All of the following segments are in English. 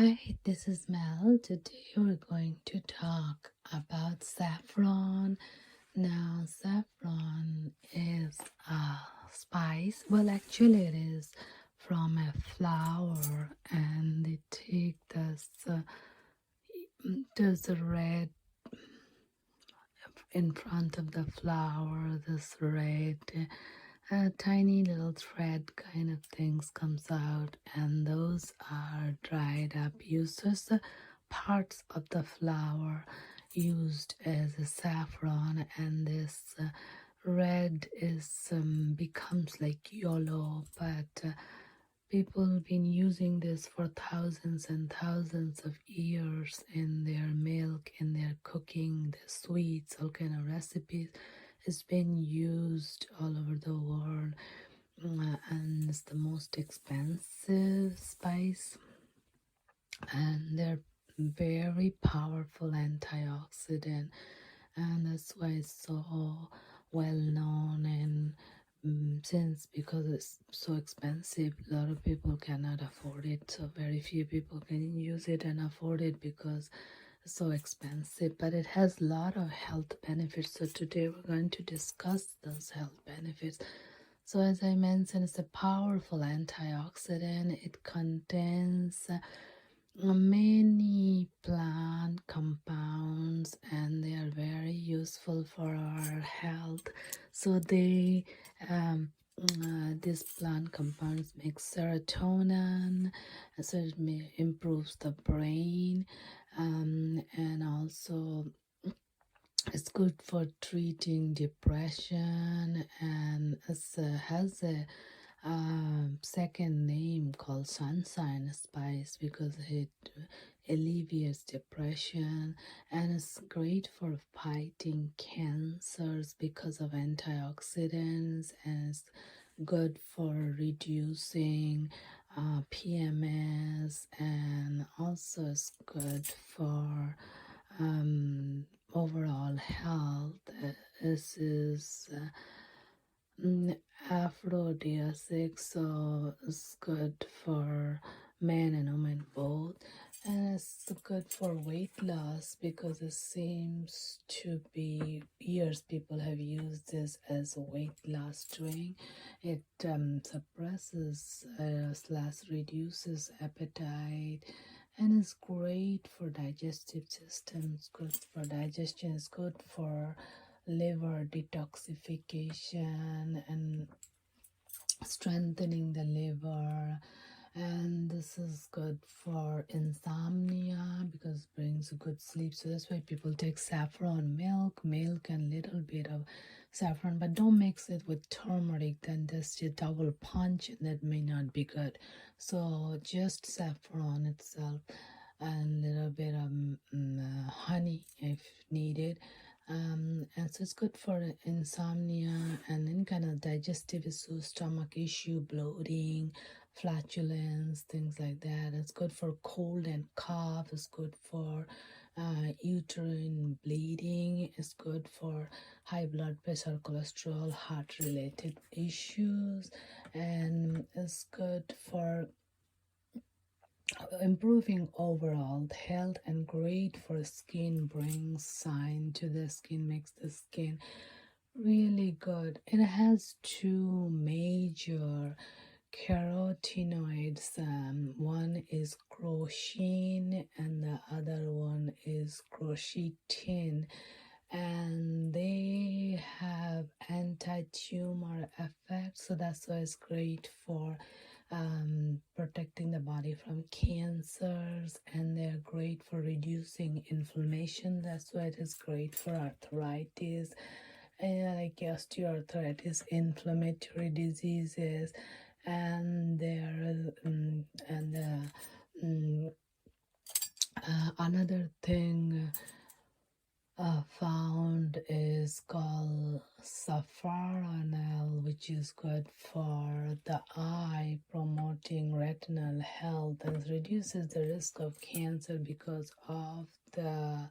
Hi, this is Mel. Today we're going to talk about saffron. Now, saffron is a spice. Well, actually, it is from a flower, and they take this red in front of the flower, this red tiny little thread kind of things comes out, and those are dried up used as the parts of the flower used as a saffron, and this red is becomes like yellow, but people been using this for thousands and thousands of years in their milk, in their cooking, the sweets, all kind of recipes. It's been used all over the world, and it's the most expensive spice, and they're very powerful antioxidant, and that's why it's so well known. And since because it's so expensive, a lot of people cannot afford it, so very few people can use it and afford it because it's so expensive, but it has a lot of health benefits. So today we're going to discuss those health benefits. So as I mentioned, it's a powerful antioxidant. It contains many plant compounds, and they are very useful for our health. So these plant compounds make serotonin, so it improves the brain, and also it's good for treating depression, and it has a second name called sunshine spice because it alleviates depression, and it's great for fighting cancers because of antioxidants, and it's good for reducing PMS, and also it's good for overall health. This is aphrodisiac, so it's good for men and women both, and it's good for weight loss because it seems to be years people have used this as a weight loss drink. It suppresses slash reduces appetite, and it's great for digestive system. It's good for digestion. It's good for liver detoxification and strengthening the liver, and this is good for insomnia because it brings a good sleep. So that's why people take saffron milk and little bit of saffron, but don't mix it with turmeric, then that's a double punch and that may not be good. So just saffron itself and a little bit of honey if needed. And so it's good for insomnia and any kind of digestive issues, stomach issue, bloating, flatulence, things like that. It's good for cold and cough. It's good for uterine bleeding. It's good for high blood pressure, cholesterol, heart related issues, and it's good for improving overall health and great for skin, brings shine to the skin, makes the skin really good. It has two major carotenoids. One is crocin and the other one is crocetin, and they have anti-tumor effects, so that's why it's great for protecting the body from cancers, and they're great for reducing inflammation. That's why it is great for arthritis, like osteoarthritis, inflammatory diseases, and there another thing found is called Saffron, which is good for the eye, promoting retinal health and reduces the risk of cancer because of the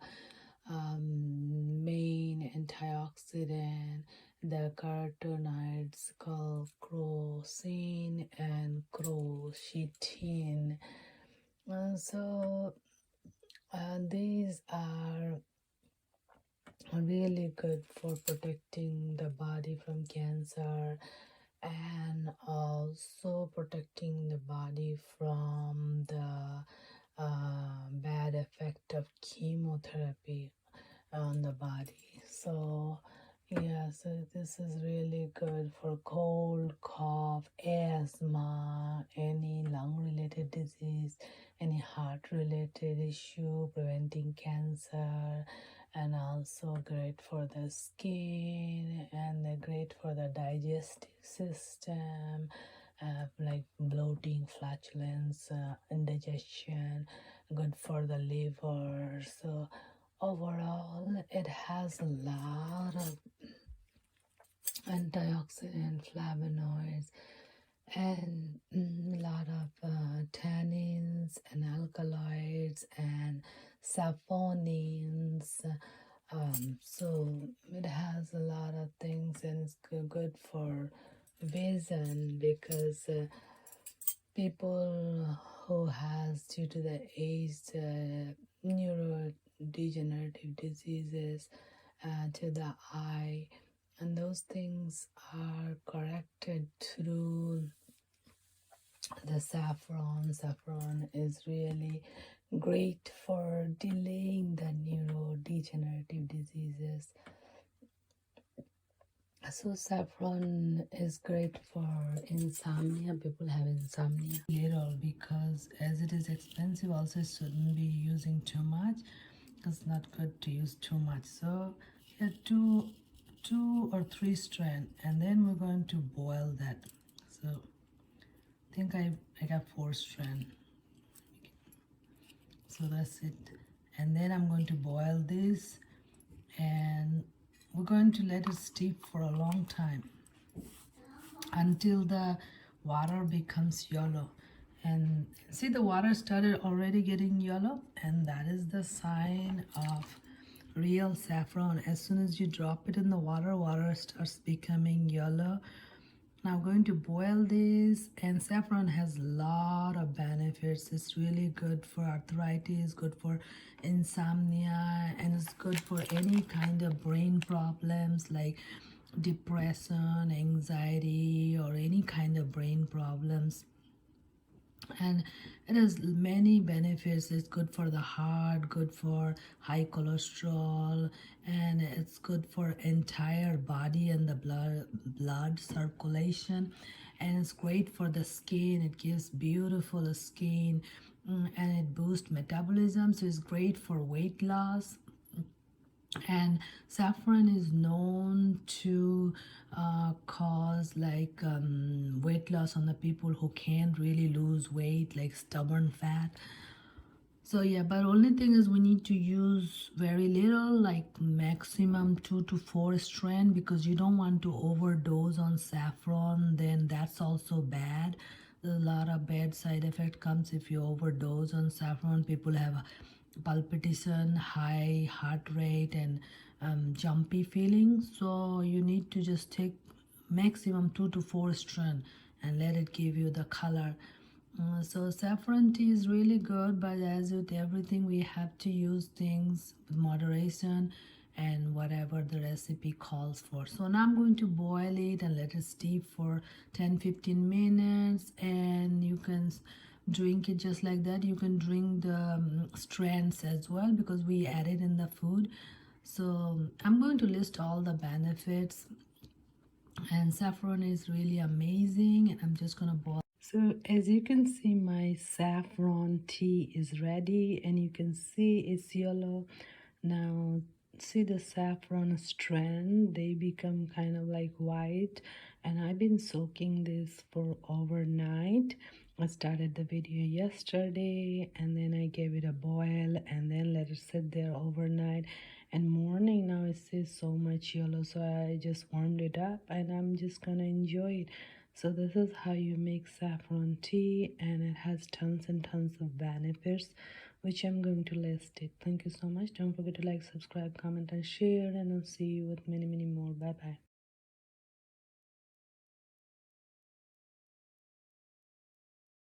main antioxidant, the carotenoids called crocin and crocetin. These are really good for protecting the body from cancer and also protecting the body from the bad effect of chemotherapy on the body. So yeah, so this is really good for cold, cough, asthma, any lung related disease, any heart related issue, preventing cancer, and also great for the skin, and they're great for the digestive system, like bloating, flatulence, indigestion, good for the liver. So overall, it has a lot of antioxidant, flavonoids, and a lot of tannins and alkaloids and saponins. So it has a lot of things, and it's good for vision because people who has, due to the age, neurodegenerative diseases to the eye, and those things are corrected through the saffron. Saffron is really great for delaying the neurodegenerative diseases. So saffron is great for insomnia. People have insomnia little, because as it is expensive, also shouldn't be using too much. It's not good to use too much. So yeah, two or three strand, and then we're going to boil that. So I think I got 4 strand. So that's it. And then I'm going to boil this, and we're going to let it steep for a long time until the water becomes yellow. And see, the water started already getting yellow, and that is the sign of real saffron. As soon as you drop it in the water, water starts becoming yellow. Now I'm going to boil this, and saffron has a lot of benefits. It's really good for arthritis, good for insomnia, and it's good for any kind of brain problems like depression, anxiety, or any kind of brain problems. And it has many benefits. It's good for the heart, good for high cholesterol, and it's good for entire body and the blood circulation, and it's great for the skin. It gives beautiful skin, and it boosts metabolism, so it's great for weight loss. And saffron is known to cause like weight loss on the people who can't really lose weight, like stubborn fat. So yeah, but only thing is we need to use very little, like maximum 2 to 4 strand, because you don't want to overdose on saffron. Then that's also bad. A lot of bad side effect comes if you overdose on saffron. People have palpitation, high heart rate, and jumpy feeling. So you need to just take maximum 2 to 4 strand and let it give you the color. So saffron tea is really good, but as with everything, we have to use things with moderation and whatever the recipe calls for. So now I'm going to boil it and let it steep for 10-15 minutes, and you can drink it just like that. You can drink the strands as well, because we added in the food. So I'm going to list all the benefits, and saffron is really amazing, and I'm just gonna boil. So as you can see, my saffron tea is ready, and you can see it's yellow. Now see the saffron strand, they become kind of like white, and I've been soaking this for overnight. I started the video yesterday, and then I gave it a boil, and then let it sit there overnight. And morning now it says so much yellow, so I just warmed it up, and I'm just gonna enjoy it. So this is how you make saffron tea, and it has tons and tons of benefits, which I'm going to list it. Thank you so much. Don't forget to like, subscribe, comment, and share, and I'll see you with many more. Bye bye.